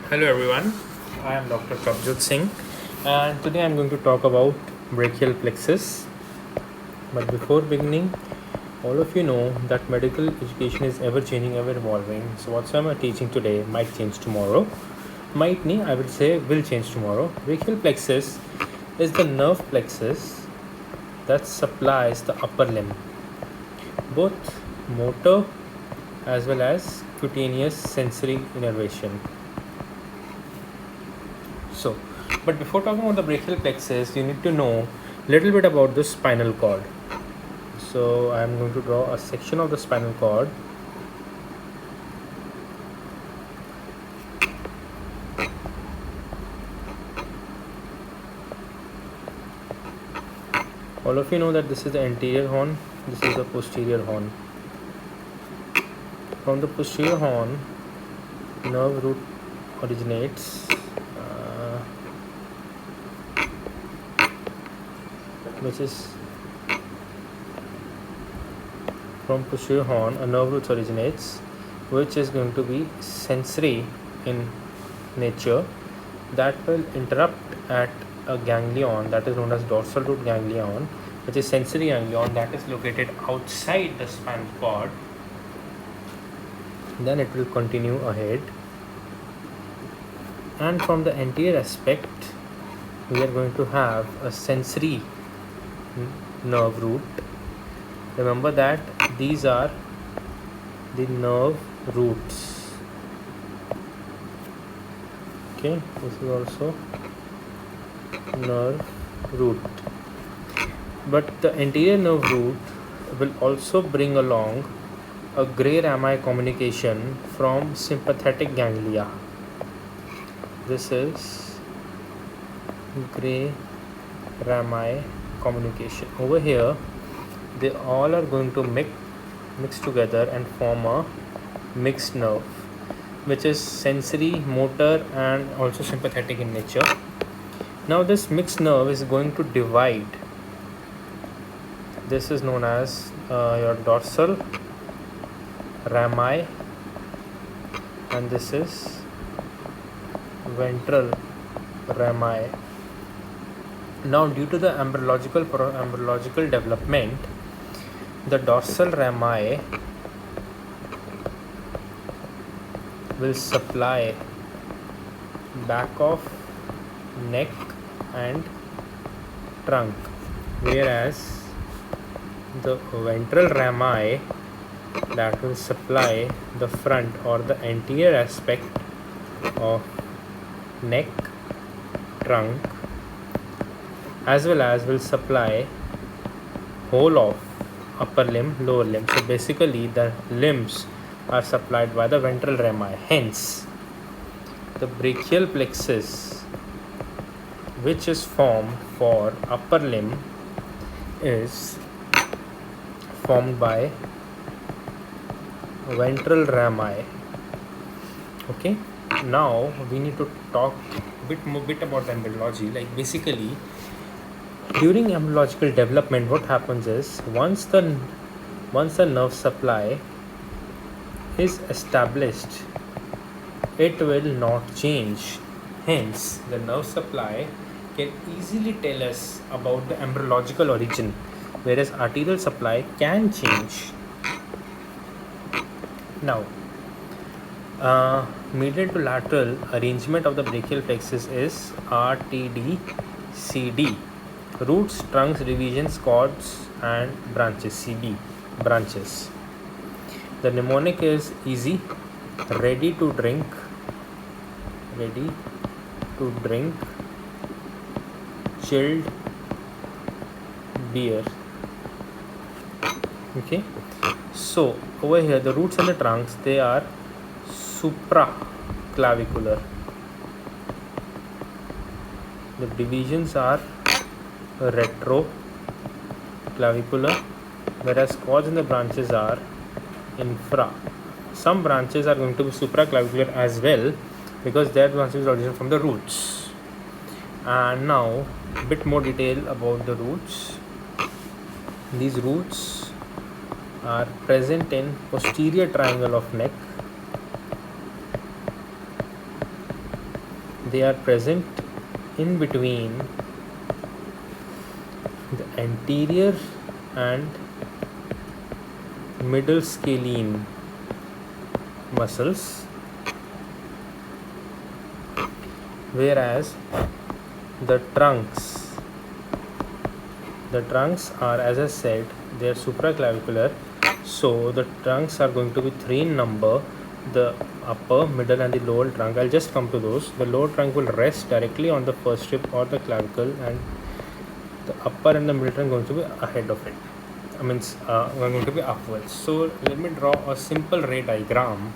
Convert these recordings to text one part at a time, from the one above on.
Hello everyone, I am Dr. Prabjot Singh and today I am going to talk about brachial plexus. But before beginning, all of you know that medical education is ever changing, ever evolving. So whatsoever I'm teaching today might change tomorrow. Might nahi, I would say will change tomorrow. Brachial plexus is the nerve plexus that supplies the upper limb, both motor as well as cutaneous sensory innervation. So, but before talking about the brachial plexus, you need to know a little bit about the spinal cord. So, I am going to draw a section of the spinal cord. All of you know that this is the anterior horn, this is the posterior horn. From the posterior horn, nerve root originates, which is from posterior horn, a nerve root originates, which is going to be sensory in nature, that will interrupt at a ganglion that is known as dorsal root ganglion, which is sensory ganglion that is located outside the spinal cord. Then it will continue ahead, and from the anterior aspect we are going to have a sensory nerve root. Remember that these are the nerve roots. Okay, this is also nerve root, but the anterior nerve root will also bring along a gray rami communication from sympathetic ganglia. This is gray rami communication. Over here they all are going to mix together and form a mixed nerve, which is sensory, motor and also sympathetic in nature. Now this mixed nerve is going to divide. This is known as your dorsal rami, and this is ventral rami. Now due to the embryological development, the dorsal rami will supply back of neck and trunk, whereas the ventral rami that will supply the front or the anterior aspect of neck, trunk, as well as will supply whole of upper limb, lower limb. So basically the limbs are supplied by the ventral rami. Hence the brachial plexus, which is formed for upper limb, is formed by ventral rami. Okay, now we need to talk a bit about embryology. Like basically during embryological development, what happens is once the nerve supply is established, it will not change. Hence the nerve supply can easily tell us about the embryological origin, whereas arterial supply can change. Now medial to lateral arrangement of the brachial plexus is RTD-CD: roots, trunks, divisions, cords and branches. CB, branches. The mnemonic is easy: ready to drink, chilled beer. Okay, so over here the roots and the trunks, they are supraclavicular. The divisions are retroclavicular, whereas cords and the branches are infra. Some branches are going to be supraclavicular as well, because their branches originate from the roots. And now a bit more detail about the roots. These roots are present in posterior triangle of neck, they are present in between the anterior and middle scalene muscles, whereas the trunks are, as I said, they are supraclavicular, so the trunks are going to be 3 in number, the upper, middle and the lower trunk. I'll just come to those. The lower trunk will rest directly on the first rib or the clavicle, and the upper and the middle trunk are going to be ahead of it. Are going to be upwards. So let me draw a simple ray diagram.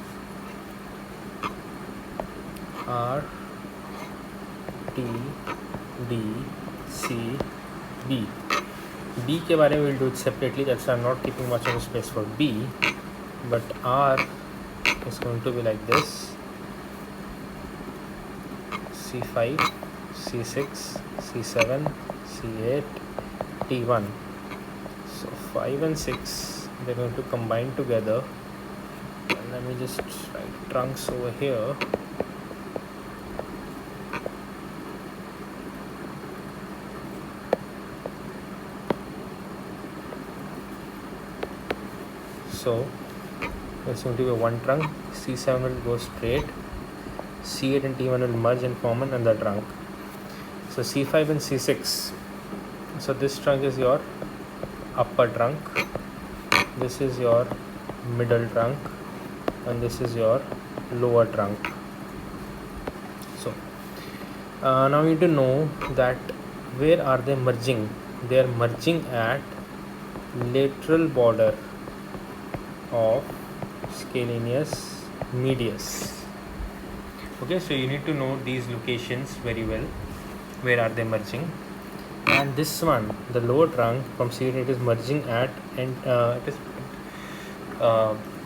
R, T, D, C, B. B के बारे में we'll do it separately. That's why I'm not keeping much of a space for B. But R is going to be like this: C5, C6, C7, C8, T1. So 5 and 6, they're going to combine together. And let me just write trunks over here. So there's going to be one trunk. C7 will go straight. C8 and T1 will merge and form another trunk. So C5 and C6. So this trunk is your upper trunk. This is your middle trunk, and this is your lower trunk. So now you need to know that where are they merging? They are merging at lateral border of scalenus medius. Okay, so you need to know these locations very well. Where are they merging? And this one, the lower trunk from C8, it is merging at, and it is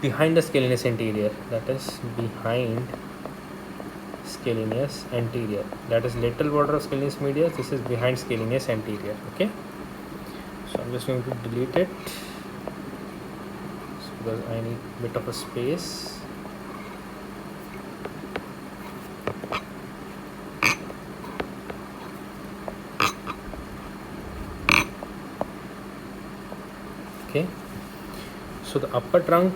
behind the scalenus anterior. That is behind scalenus anterior. That is lateral border of scalenus medius. This is behind scalenus anterior. Okay. So I'm just going to delete it because I need a bit of a space. Okay, so the upper trunk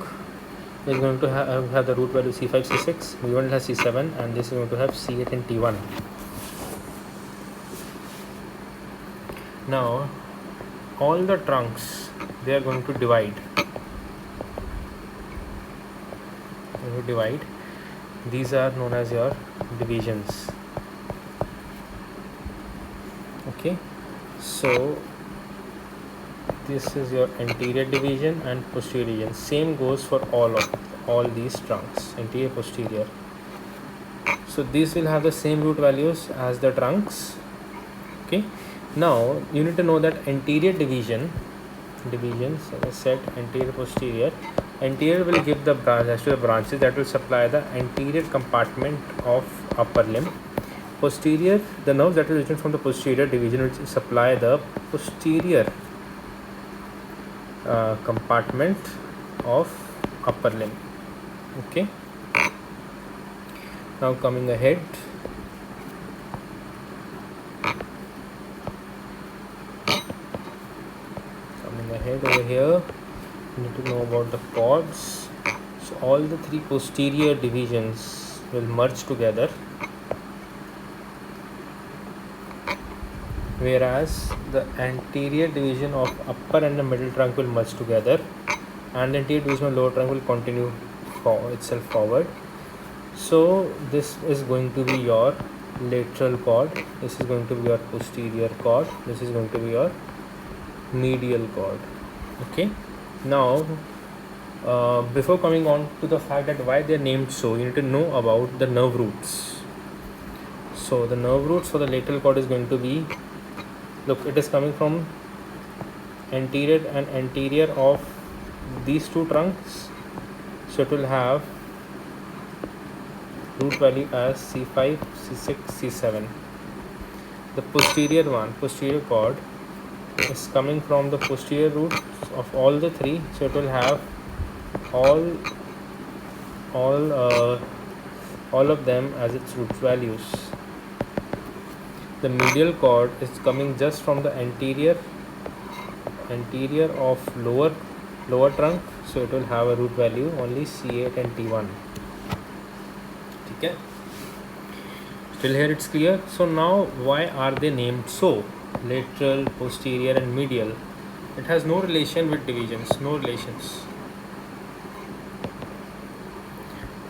is going to have the root value C5, C6, we only have C7, and this is going to have C8 and T1. Now all the trunks, they are going to divide. These are known as your divisions. Okay, so this is your anterior division and posterior division. Same goes for all these trunks, anterior, posterior. So these will have the same root values as the trunks. Okay, now you need to know that anterior divisions, as I said, anterior, posterior. Anterior will give the branches that will supply the anterior compartment of upper limb. Posterior, the nerves that will originate from the posterior division will supply the posterior compartment of upper limb. Okay, now coming ahead, over here, you need to know about the cords. So all the 3 posterior divisions will merge together, whereas the anterior division of upper and the middle trunk will merge together, and the anterior division of lower trunk will continue itself forward. So this is going to be your lateral cord, this is going to be your posterior cord, this is going to be your medial cord. Okay, now before coming on to the fact that why they are named so, you need to know about the nerve roots. So the nerve roots for the lateral cord is going to be, look, it is coming from anterior and anterior of these 2 trunks, so it will have root value as C5, C6, C7. The posterior cord is coming from the posterior roots of all the 3, so it will have all of them as its root values. the medial cord is coming just from the anterior of lower trunk, so it will have a root value only C8 and T1. Okay, till here it's clear. So now why are they named so? Lateral, posterior and medial. It has no relation with divisions, no relations.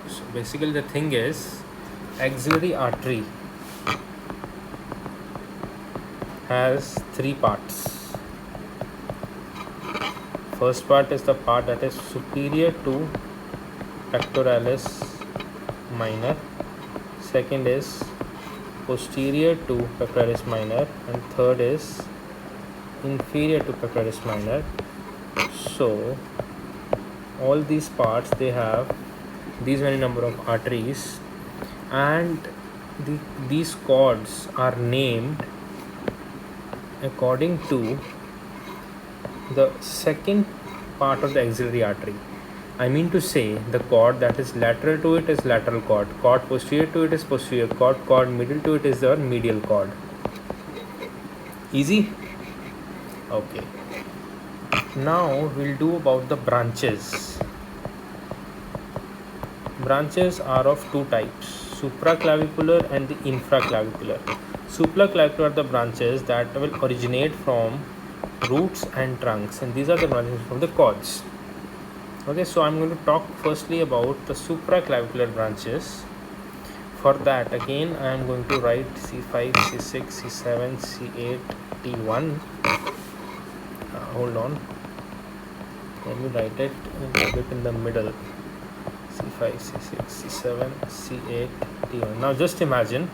So basically the thing is, axillary artery has three parts. First part is the part that is superior to pectoralis minor. Second is posterior to pectoralis minor, and third is inferior to pectoralis minor. So all these parts, they have these many number of arteries, and these cords are named according to the second part of the axillary artery. I mean to say, the cord that is lateral to it is lateral cord posterior to it is posterior cord middle to it is the medial cord. Easy? Okay. Now we'll do about the branches. Branches are of two types, supraclavicular and the infraclavicular. Supraclavicular are the branches that will originate from roots and trunks, and these are the branches from the cords. Okay, so I'm going to talk firstly about the supraclavicular branches. For that, again I am going to write C5, C6, C7, C8, T1. Hold on, let me write it a bit in the middle. C5, C6, C7, C8, T1. Now just imagine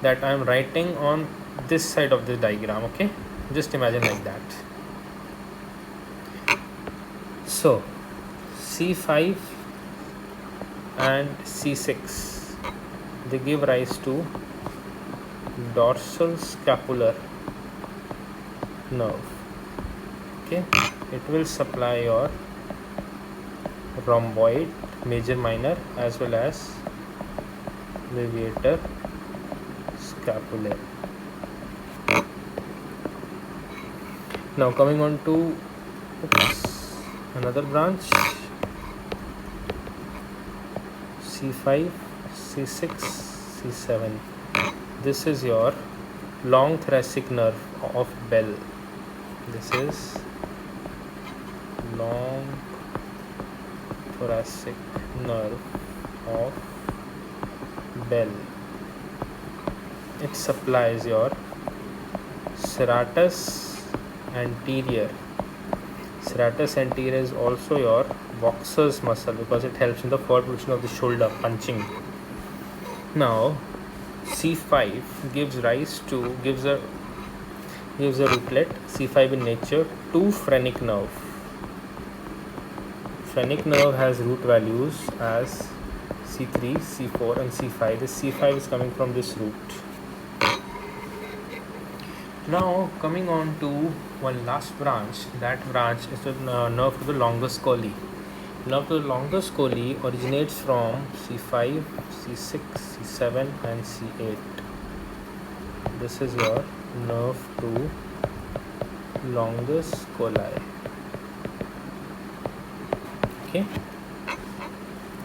that I am writing on this side of the diagram. Okay, just imagine like that. So C5 and C6, they give rise to dorsal scapular nerve. Okay, it will supply your rhomboid, major, minor, as well as levator scapulae. Now coming on to another branch, C5, C6, C7. This is your long thoracic nerve of Bell. This is long thoracic nerve of Bell. It supplies your serratus anterior. Serratus anterior is also your boxer's muscle because it helps in the forward position of the shoulder, punching. Now C5 gives a rootlet, C5 in nature, to phrenic nerve. Phrenic nerve has root values as C3, C4 and C5. This C5 is coming from this root. Now coming on to one last branch. That branch is the nerve to the longus coeli. Nerve to the longus coeli originates from C5, C6, C7 and C8. This is your nerve to longus coeli. Okay.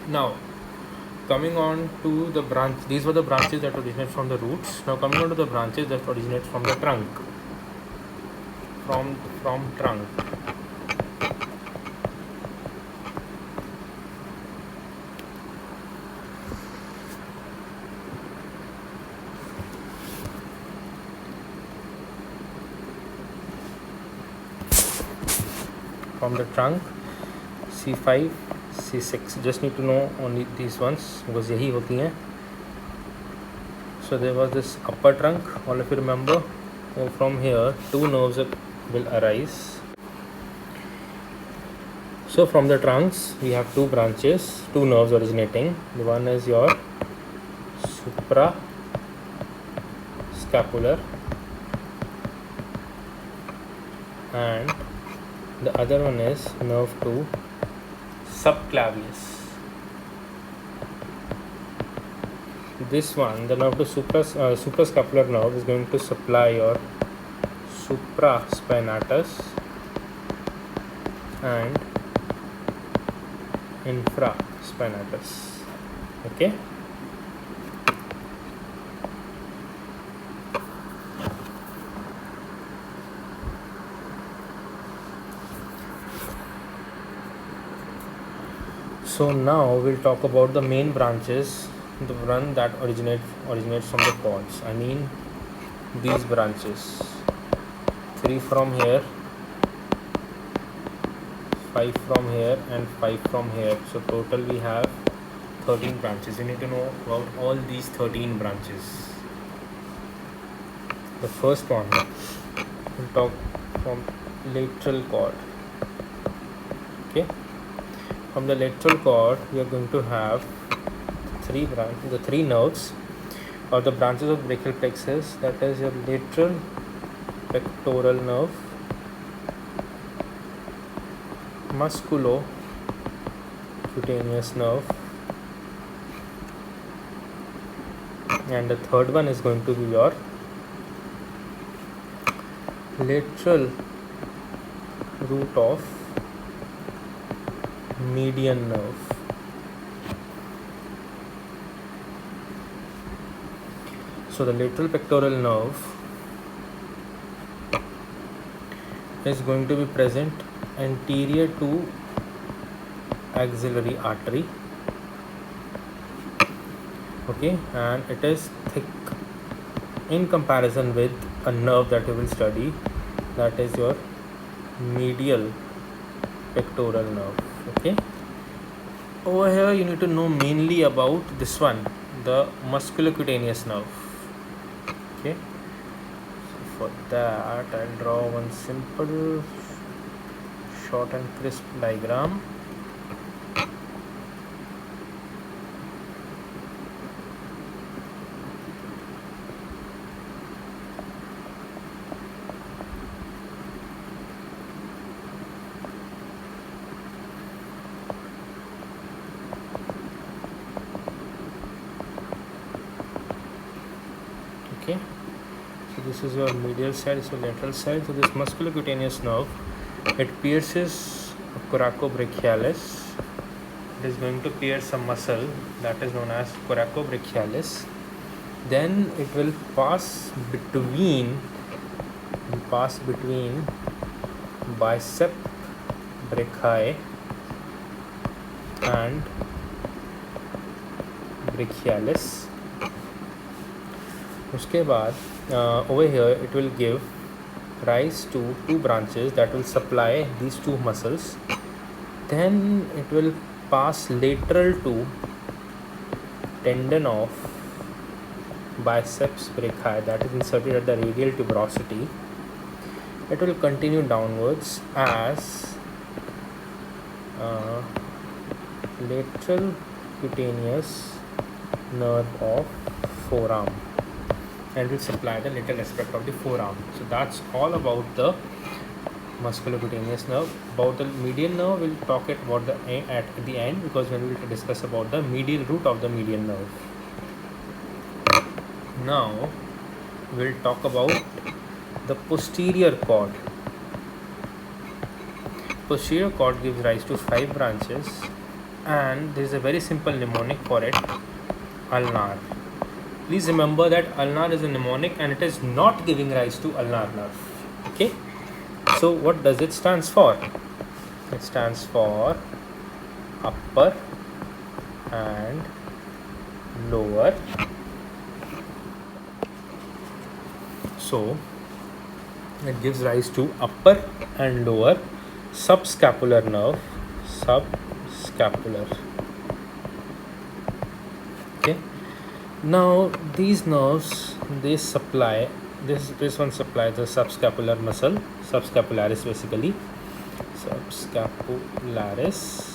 Now coming on to the branch, these were the branches that originate from the roots. Now coming on to the branches that originate from the trunk. From trunk. From the trunk, C5, C6. Just need to know only these ones because yahi hoti hain. So there was this upper trunk, all of you remember. So from here two nerves will arise. So from the trunks we have two branches, two nerves originating. The one is your suprascapular and the other one is nerve to subclavius. this one, the nerve to suprascapular nerve, is going to supply your supraspinatus and infraspinatus. Okay. So now we'll talk about the main branches, the one that originates from the pods. I mean these branches, 3 from here, 5 from here and 5 from here. So total we have 13 branches. You need to know about all these 13 branches. The first one, we'll talk from lateral cord. Okay. From the lateral cord, we are going to have the three nerves or the branches of brachial plexus. That is your lateral pectoral nerve, musculocutaneous nerve, and the third one is going to be your lateral root of median nerve. So the lateral pectoral nerve is going to be present anterior to axillary artery. Okay, and it is thick in comparison with a nerve that we will study, that is your medial pectoral nerve. Okay, over here you need to know mainly about this one, the musculocutaneous nerve. Okay, so for that I'll draw one simple short and crisp diagram. Okay, so this is your medial side, so lateral side. So this musculocutaneous nerve, it pierces coracobrachialis. It is going to pierce a muscle that is known as coracobrachialis. Then it will pass between bicep brachii and brachialis. उसके बाद over here it will give rise to two branches that will supply these two muscles. Then it will pass lateral to tendon of biceps brachii that is inserted at the radial tuberosity. It will continue downwards as lateral cutaneous nerve of forearm, and will supply the lateral aspect of the forearm. So that's all about the musculocutaneous nerve. About the median nerve, we'll talk about at the end, because when we will discuss about the medial root of the median nerve. Now we'll talk about the posterior cord. Posterior cord gives rise to 5 branches, and there is a very simple mnemonic for it, ulnar. Please remember that ulnar is a mnemonic and it is not giving rise to ulnar nerve. Okay, so what does it stands for? It stands for upper and lower. So it gives rise to upper and lower subscapular nerve, subscapular. Okay, now these nerves, they supply this one supplies the subscapular muscle, subscapularis basically, subscapularis,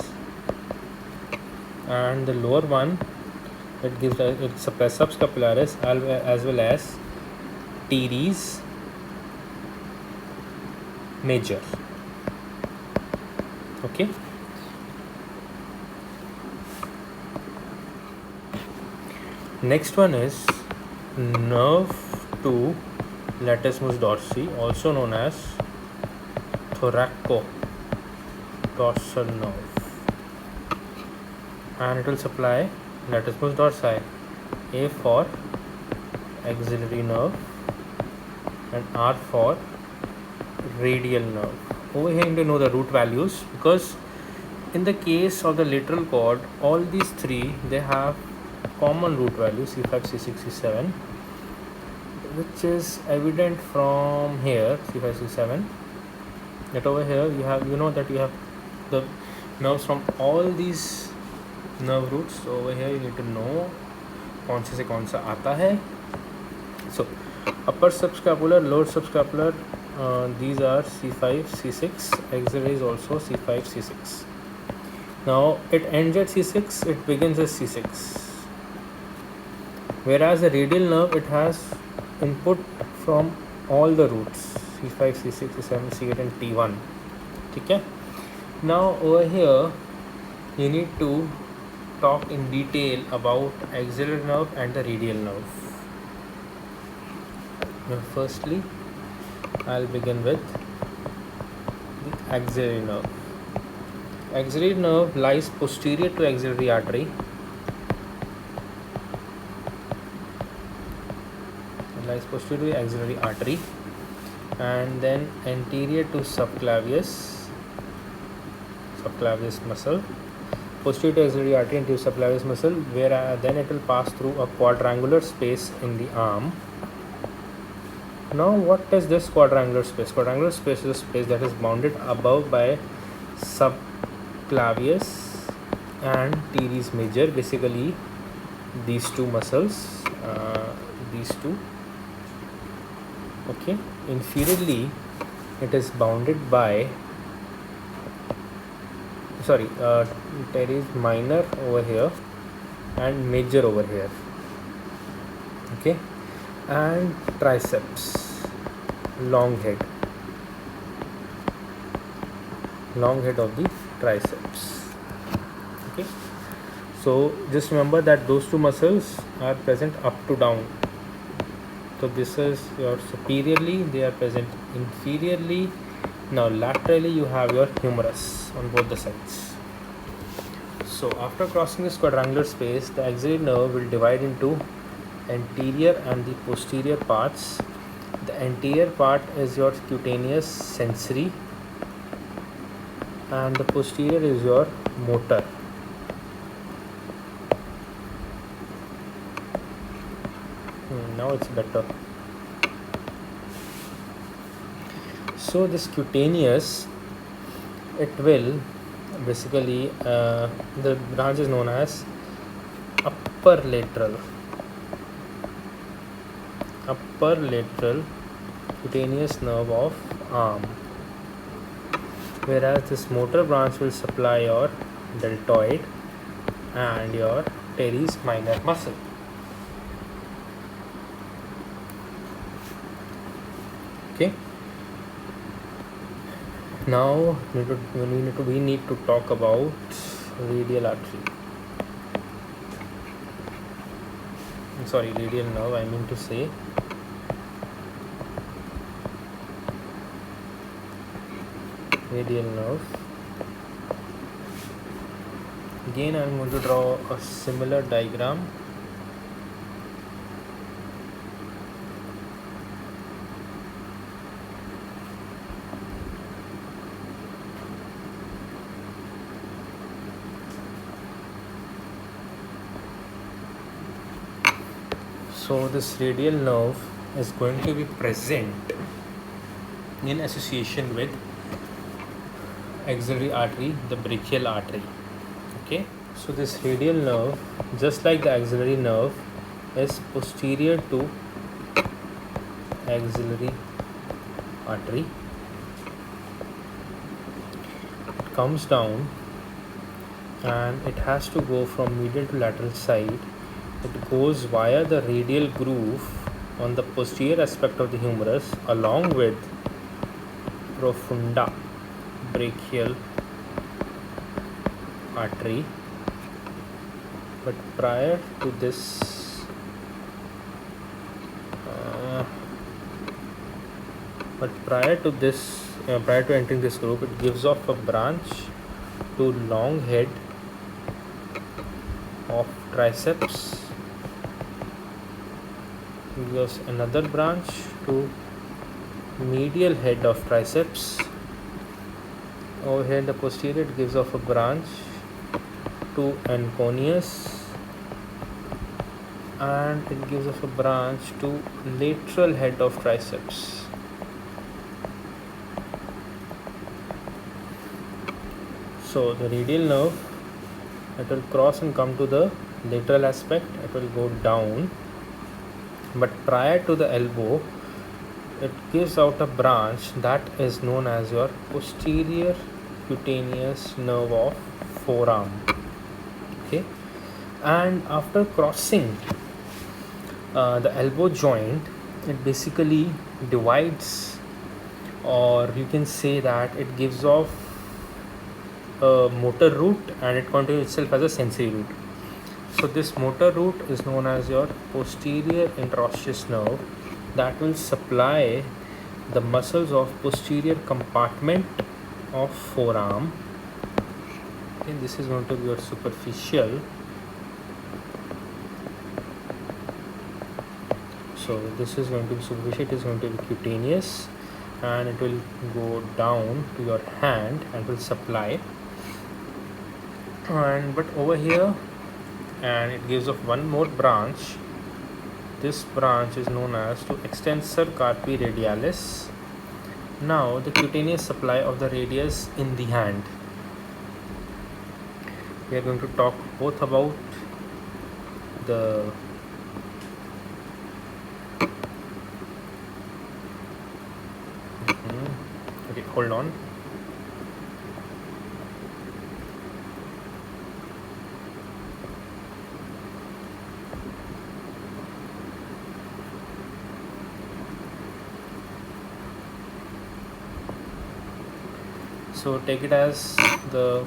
and the lower one, it supplies subscapularis as well as teres major. Okay, Next one is nerve to latissimus dorsi, also known as thoracodorsal nerve, and it will supply latissimus dorsi. A for axillary nerve and R for radial nerve. Over here you need to know the root values, because in the case of the lateral cord, all these three, they have common root values C5, C6, C7, which is evident from here, C5, C7. That over here you have, that you have the nerves from all these nerve roots. So over here you need to know कौन से कौन सा आता है. So upper subscapular, lower subscapular, these are C5, C6. Axillary is also C5, C6. Now it ends at C6, it begins at C6. Whereas the radial nerve, it has input from all the roots C5, C6, C7, C8 and T1. Okay? Now over here you need to talk in detail about axillary nerve and the radial nerve. Now firstly I'll begin with the axillary nerve. Axillary nerve lies posterior to axillary artery. It lies posterior to axillary artery and then anterior to subclavius muscle. Posterior to axillary artery and to subclavius muscle, where then it will pass through a quadrangular space in the arm. Now what is this quadrangular space? Quadrangular space is a space that is bounded above by subclavius and teres major, basically these two muscles, these two. Okay, inferiorly it is bounded by teres minor over here and major over here. Okay, and triceps, long head of the triceps. Okay, so just remember that those two muscles are present up to down. So this is your superiorly, they are present inferiorly. Now laterally you have your humerus on both the sides. So after crossing this quadrangular space, the axillary nerve will divide into anterior and the posterior parts. The anterior part is your cutaneous sensory and the posterior is your motor. Now it's better. So this cutaneous, it will basically the branch is known as upper lateral cutaneous nerve of arm, whereas this motor branch will supply your deltoid and your teres minor muscle. Okay, now we need to talk about radial artery. Radial nerve, I mean to say. Radial nerve. Again, I am going to draw a similar diagram. So this radial nerve is going to be present in association with axillary artery, the brachial artery. Okay, so this radial nerve, just like the axillary nerve, is posterior to axillary artery. It comes down and it has to go from medial to lateral side. It goes via the radial groove on the posterior aspect of the humerus along with profunda brachial artery. But prior to this but prior to this, prior to entering this group, it gives off a branch to long head of triceps, gives another branch to medial head of triceps. Over here in the posterior, it gives off a branch to anconeus, and it gives off a branch to lateral head of triceps. So the radial nerve, it will cross and come to the lateral aspect, it will go down, but prior to the elbow, it gives out a branch that is known as your posterior cutaneous nerve of forearm. Okay, and after crossing the elbow joint, it basically divides, or you can say that it gives off a motor root and it continues itself as a sensory root. So this motor root is known as your posterior interosseous nerve that will supply the muscles of posterior compartment of forearm. Okay, this is going to be your superficial. So this is going to be superficial, it is going to be cutaneous, and it will go down to your hand and will supply. And but over here, and it gives off one more branch. This branch is known as to extensor carpi radialis. Now the cutaneous supply of the radius in the hand. We are going to talk both about the okay, hold on. So take it as the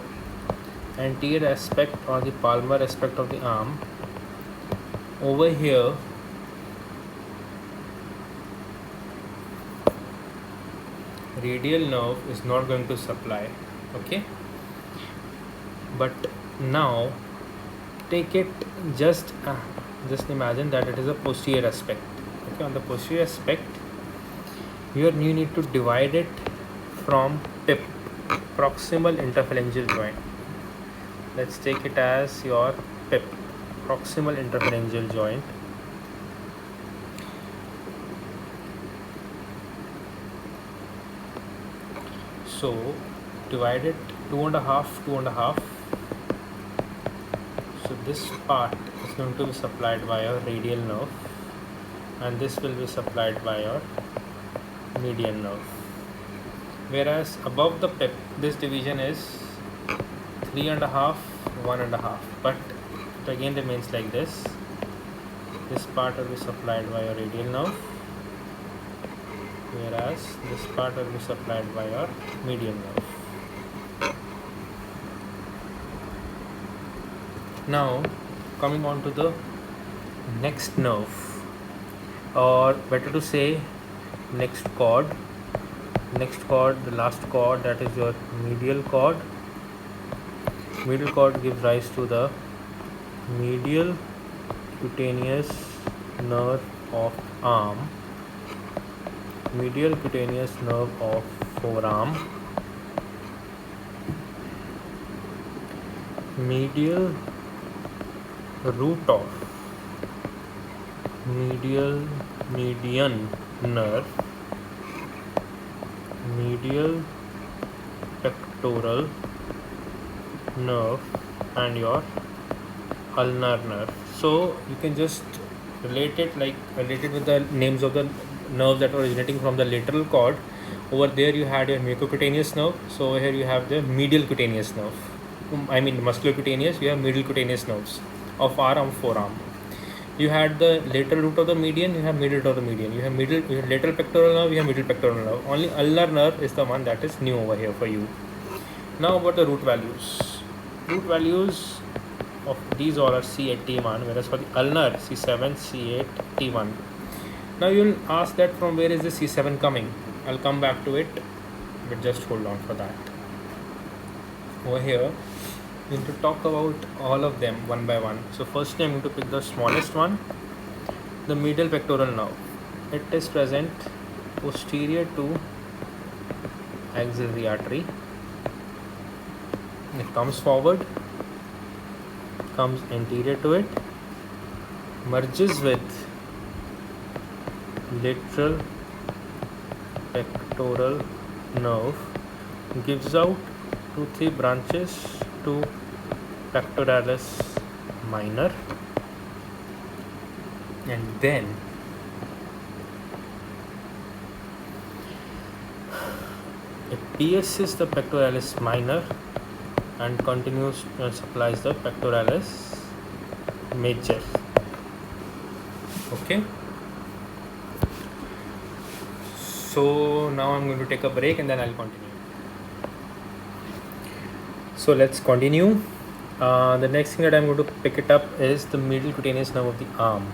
anterior aspect or the palmar aspect of the arm. Over here, radial nerve is not going to supply. Okay, but now take it, just imagine that it is a posterior aspect. Okay, on the posterior aspect, here you need to divide it from PIP, proximal interphalangeal joint. Let's take it as your PIP, proximal interphalangeal joint. So divide it 2.5. So this part is going to be supplied by your radial nerve, and this will be supplied by your medial nerve. Whereas above the PIP, this division is 3.5, 1.5, but it again remains like this. This part will be supplied by your radial nerve, whereas this part will be supplied by your medial nerve. Now coming on to the next nerve, or better to say next cord, the last cord, that is your medial cord. Medial cord gives rise to the medial cutaneous nerve of arm, medial cutaneous nerve of forearm, medial root of median nerve, medial pectoral nerve, and your ulnar nerve. So you can just relate it with the names of the nerves that are originating from the lateral cord. Over there you had your mucocutaneous nerve, so over here you have the medial cutaneous nerve. I mean musculocutaneous, you have medial cutaneous nerves of arm, forearm. You had the lateral root of the median, you have medial root of the median. You have lateral pectoral nerve, you have medial pectoral nerve. Only ulnar nerve is the one that is new over here for you. Now about the root values. Root values of these all are C8, T1, whereas for the ulnar, C7, C8, T1. Now you will ask that from where is the C7 coming? I'll come back to it, but just hold on for that. Over here, we need to talk about all of them one by one. So firstly, I'm going to pick the smallest one, the medial pectoral nerve. It is present posterior to axillary artery. It comes forward, comes anterior to it, merges with lateral pectoral nerve, gives out 2-3 branches to pectoralis minor, and then it pierces the pectoralis minor and continues and supplies the pectoralis major. Okay, so now I'm going to take a break and then I'll continue. So let's continue. The next thing that I'm going to pick it up is the medial cutaneous nerve of the arm.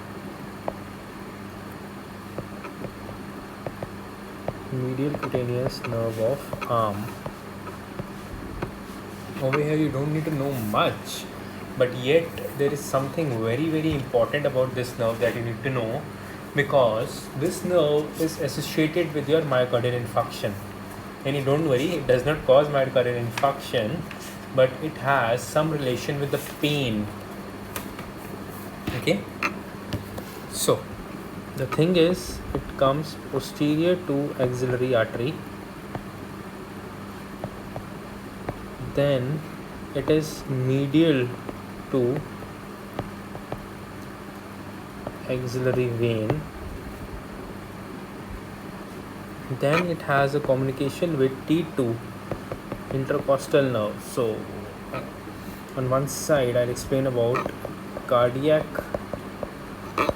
Medial cutaneous nerve of arm. Over here you don't need to know much, but yet there is something very important about this nerve that you need to know, because this nerve is associated with your myocardial infarction. And don't worry, it does not cause myocardial infarction, but it has some relation with the pain. Okay, so the thing is, it comes posterior to axillary artery, then it is medial to axillary vein, then it has a communication with T2 intercostal nerve. So on one side I'll explain about cardiac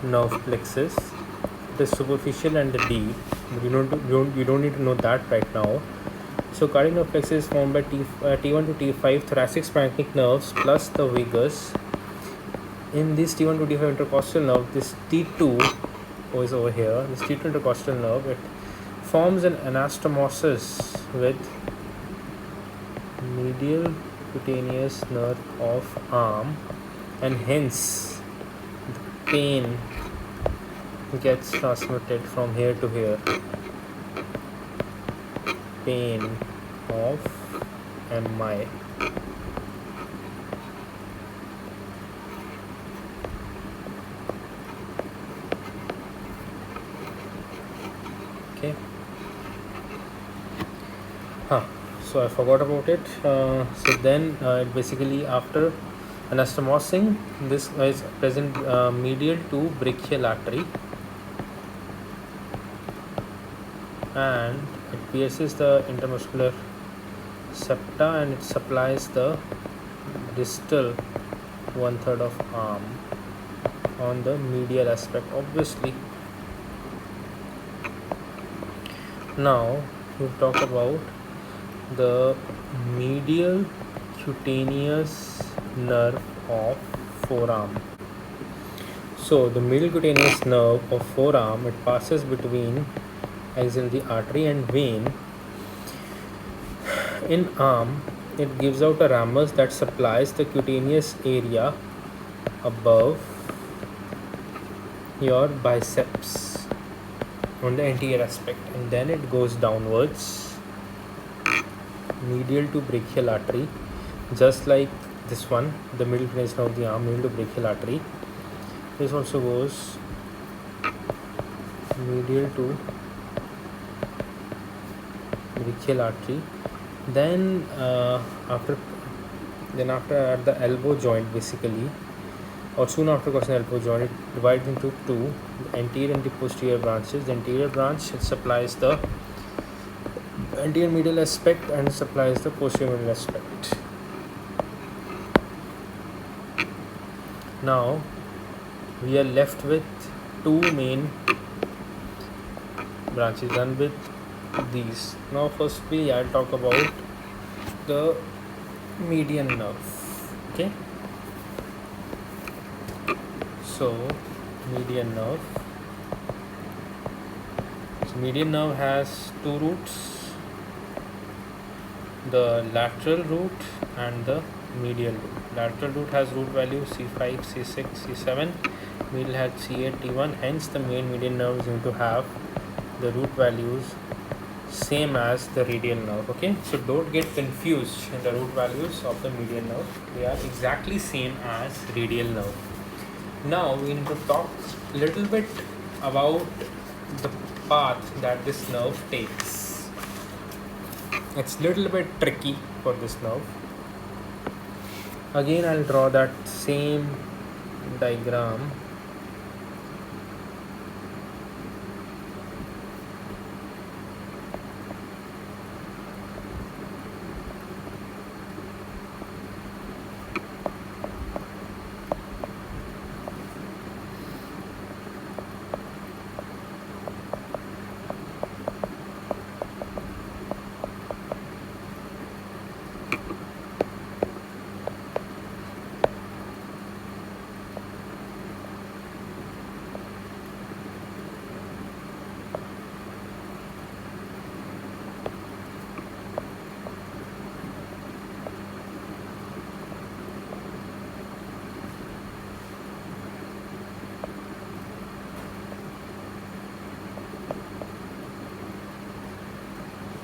nerve plexus. It is superficial and deep. You don't need to know that right now. So cardiac nerve plexus is formed by T1 to T5 thoracic splanchnic nerves plus the vagus. In this T1 to T5 intercostal nerve, this T2 is over here. This T2 intercostal nerve, it forms an anastomosis with medial cutaneous nerve of arm, and hence the pain gets transmitted from here to here. Pain of MI. Okay. So I forgot about it. So then basically after anastomosing, this is present medial to brachial artery, and it pierces the intermuscular septa and it supplies the distal 1/3 of arm on the medial aspect, obviously. Now we'll talk about the medial cutaneous nerve of forearm. So the medial cutaneous nerve of forearm, it passes between axillary artery and vein. In arm, it gives out a ramus that supplies the cutaneous area above your biceps on the anterior aspect, and then it goes downwards medial to brachial artery, just like this one, the middle cutaneous nerve of the arm, medial to brachial artery. This also goes medial to brachial artery. Then after at the elbow joint, basically, or soon after crossing the elbow joint, it divides into two, the anterior and the posterior branches. The anterior branch, it supplies the anterior medial aspect and supplies the posterior medial aspect. Now we are left with two main branches, done with these. Now firstly I'll talk about the median nerve. Okay, so median nerve, So median nerve has two roots, the lateral root and the medial root. Lateral root has root value C5, C6, C7. Medial has C8, T1. Hence, the main median nerve is going to have the root values same as the radial nerve. Okay, so don't get confused in the root values of the median nerve. They are exactly same as radial nerve. Now we need to talk a little bit about the path that this nerve takes. It's a little bit tricky for this nerve. Again, I'll draw that same diagram.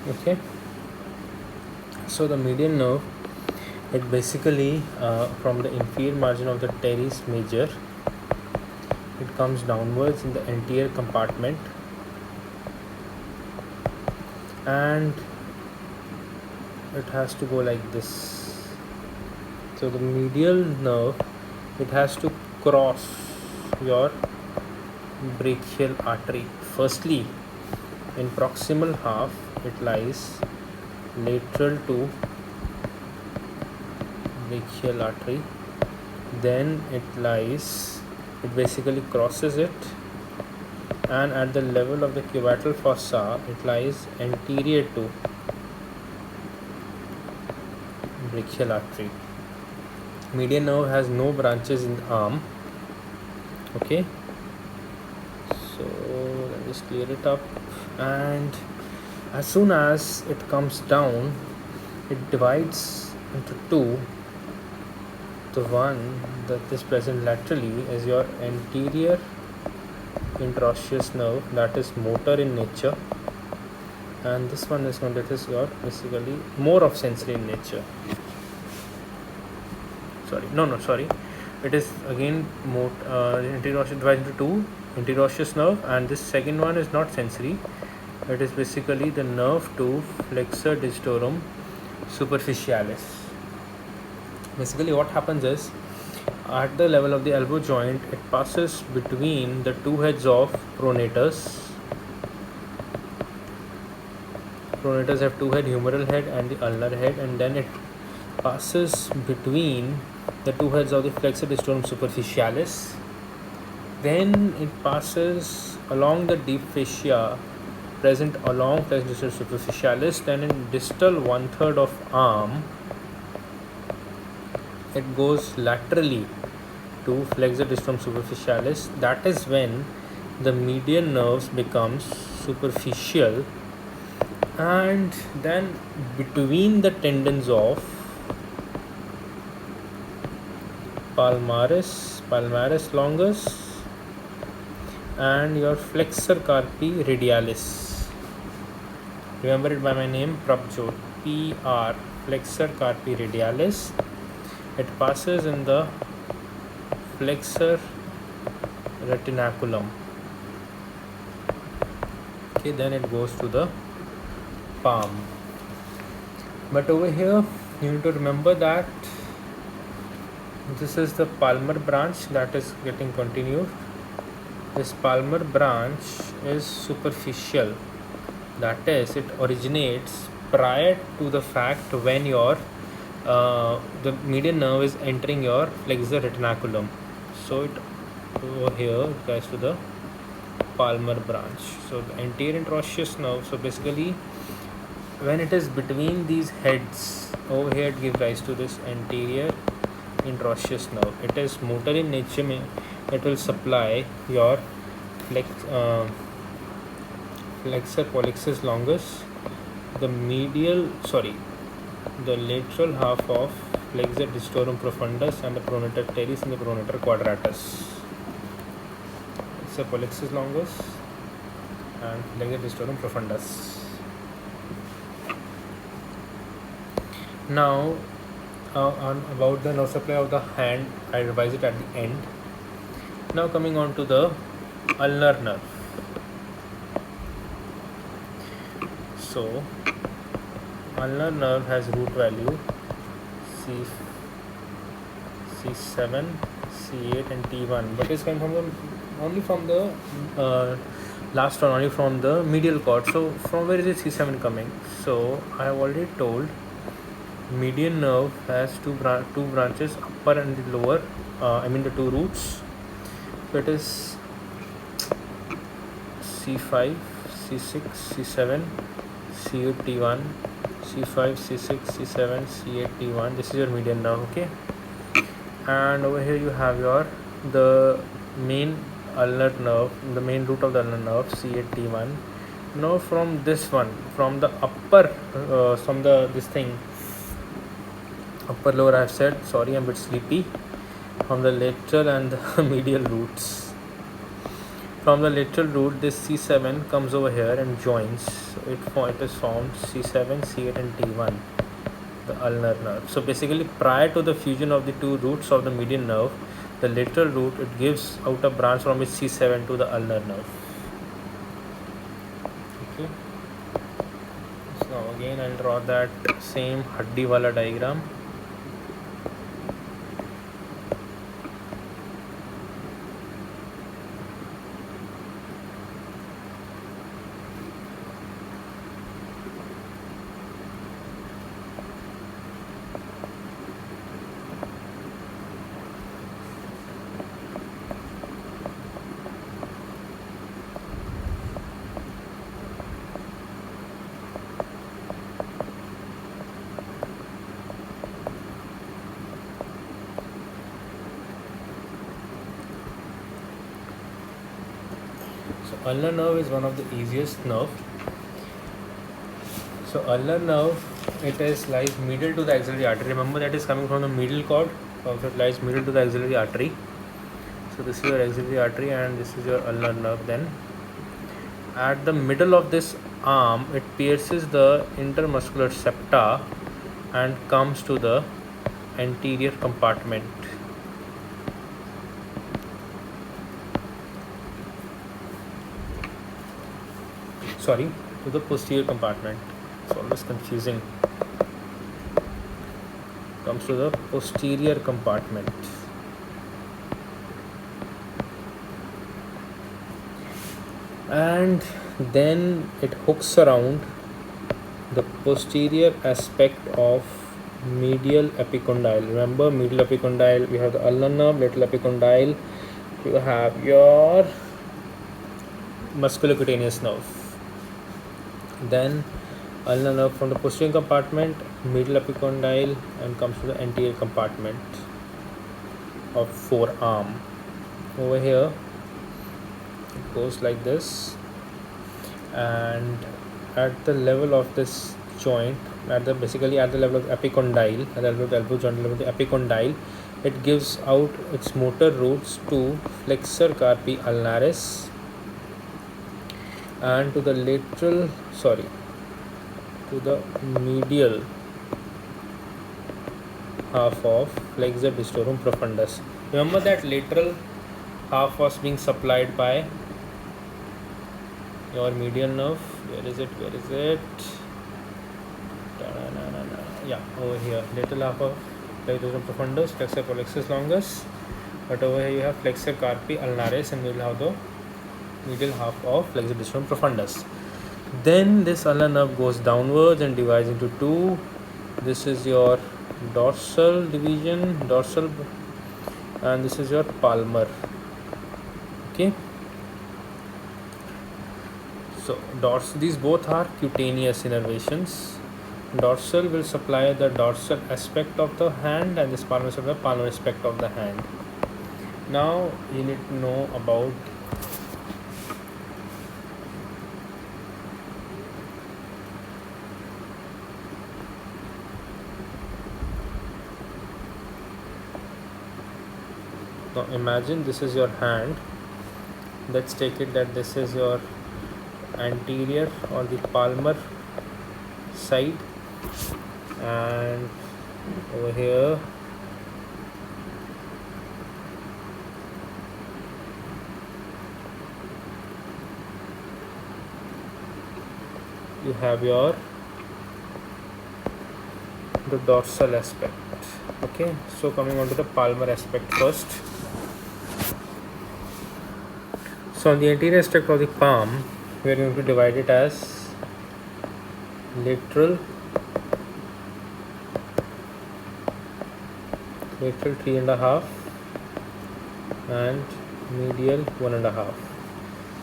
Okay, so the median nerve, it basically from the inferior margin of the teres major, it comes downwards in the anterior compartment and it has to go like this. So the medial nerve, it has to cross your brachial artery. Firstly, in proximal half, it lies lateral to brachial artery. Then it basically crosses it, and at the level of the cubital fossa, it lies anterior to brachial artery. Median nerve has no branches in the arm. Okay, so let me just clear it up. And as soon as it comes down, it divides into two. The one that is present laterally is your anterior interosseous nerve, that is motor in nature, and this one is one that is your basically more of sensory in nature. Sorry, it is again interosseous divided into two, interosseous nerve, and this second one is not sensory. It is basically the nerve to flexor digitorum superficialis. Basically what happens is, at the level of the elbow joint, it passes between the two heads of pronators. Pronators have two heads, humeral head and the ulnar head, and then it passes between the two heads of the flexor digitorum superficialis. Then it passes along the deep fascia present along flexor digitorum superficialis. Then in distal 1/3 of arm, it goes laterally to flexor digitorum superficialis. That is when the median nerves becomes superficial, and then between the tendons of palmaris longus and your flexor carpi radialis. Remember it by my name, Prabjot. PR, flexor carpi radialis. It passes in the flexor retinaculum. Okay, then it goes to the palm. But over here, you need to remember that this is the palmar branch that is getting continued. This palmar branch is superficial. That is, it originates prior to the fact when your the median nerve is entering your flexor retinaculum. So it over here it goes to the palmar branch. So the anterior interosseous nerve. So basically, when it is between these heads, over here it gives rise to this anterior interosseous nerve. It is motor in nature. It will supply your flexor pollicis longus, the lateral half of flexor digitorum profundus, and the pronator teres and the pronator quadratus. Flexor pollicis longus and flexor digitorum profundus. Now, about the nerve supply of the hand, I revise it at the end. Now coming on to the ulnar nerve. So, ulnar nerve has root value C7, C8 and T1, but is coming from only from the last one, only from the medial cord. So from where is it C7 coming? So I have already told median nerve has two branches, upper and the lower, the two roots. So it is C5, C6, C7, C8, T1, C5, C6, C7, C8, T1. This is your median nerve, okay? And over here you have the main ulnar nerve, the main root of the ulnar nerve, C8, T1. Now from this one, from the upper, upper lower, I have said, sorry, I'm a bit sleepy, from the lateral and the medial roots. From the lateral root, this C7 comes over here and joins. So it is formed C7, C8 and T1, the ulnar nerve. So basically, prior to the fusion of the two roots of the median nerve, the lateral root, it gives out a branch from its C7 to the ulnar nerve. Okay. So now again I'll draw that same Haddi wala diagram. Ulnar nerve is one of the easiest nerve. So ulnar nerve, lies medial to the axillary artery. Remember that is coming from the medial cord. Also it lies medial to the axillary artery. So this is your axillary artery and this is your ulnar nerve. Then at the middle of this arm, it pierces the intermuscular septa and comes to the anterior compartment. Sorry, to the posterior compartment. It's always confusing. Comes to the posterior compartment. And then it hooks around the posterior aspect of medial epicondyle. Remember, medial epicondyle, we have the ulnar nerve, lateral epicondyle, you have your musculocutaneous nerve. Then ulnar nerve from the posterior compartment, medial epicondyle, and comes to the anterior compartment of forearm. Over here it goes like this, and at the level of this joint, basically at the level of epicondyle, at the level of the elbow joint, level of the epicondyle, it gives out its motor roots to flexor carpi ulnaris and to the medial half of flexor digitorum profundus. Remember that lateral half was being supplied by your median nerve. Where is it? Yeah, over here. Lateral half of flexor digitorum profundus, flexor pollicis longus. But over here you have flexor carpi ulnaris, and we will have the medial half of flexor digitorum profundus. Then this ulnar nerve goes downwards and divides into two. This is your dorsal division, and this is your palmar. Okay. So these both are cutaneous innervations. Dorsal will supply the dorsal aspect of the hand, and this palmar will the palmar aspect of the hand. Now you need to know about Now imagine this is your hand. Let's take it that this is your anterior or the palmar side, and over here you have your the dorsal aspect. Okay, so coming on to the palmar aspect first. So on the anterior aspect of the palm, we are going to divide it as lateral 3.5 and medial 1.5.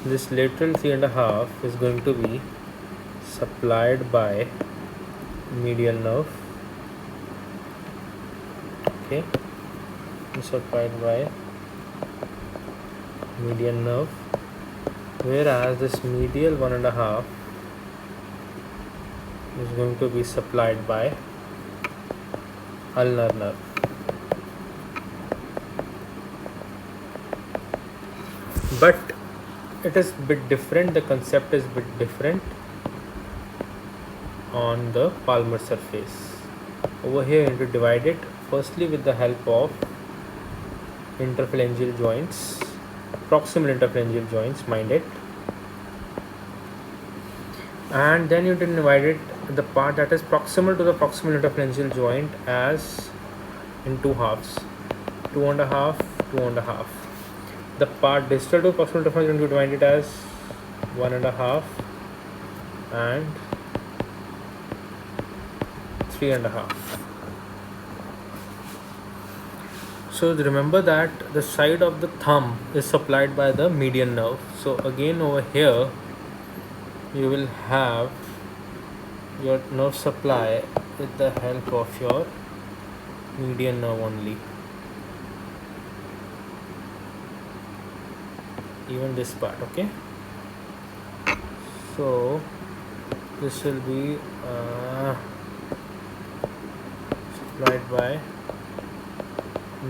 This lateral 3.5 is going to be supplied by medial nerve. Okay, supplied by medial nerve, whereas this medial 1.5 is going to be supplied by ulnar nerve. But it is a bit different, the concept is a bit different on the palmar surface. Over here you need to divide it firstly with the help of interphalangeal joints, proximal interphalangeal joints, mind it, and then you can divide it, the part that is proximal to the proximal interphalangeal joint, as in two halves, 2.5, 2.5. The part distal to proximal interphalangeal joint, you divide it as 1.5 and 3.5. So remember that the side of the thumb is supplied by the median nerve. So again over here you will have your nerve supply with the help of your median nerve only. Even this part, okay? So this will be supplied by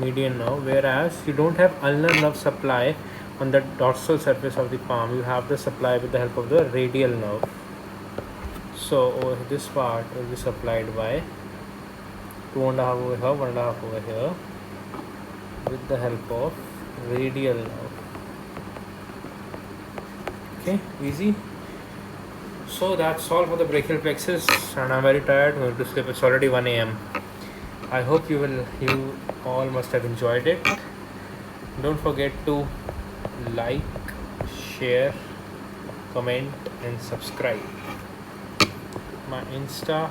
median nerve, whereas you don't have ulnar nerve supply on the dorsal surface of the palm. You have the supply with the help of the radial nerve. So over this part will be supplied by 2.5 over here, 1.5 over here, with the help of radial nerve. Okay, easy. So that's all for the brachial plexus, and I'm very tired. I'm going to sleep. It's already 1 a.m. I hope you all must have enjoyed it. Don't forget to like, share, comment and subscribe. My Insta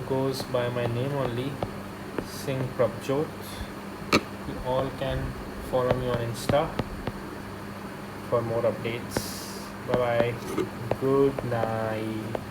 goes by my name only, Singh Prabjot. You all can follow me on Insta for more updates. Bye bye. Good night.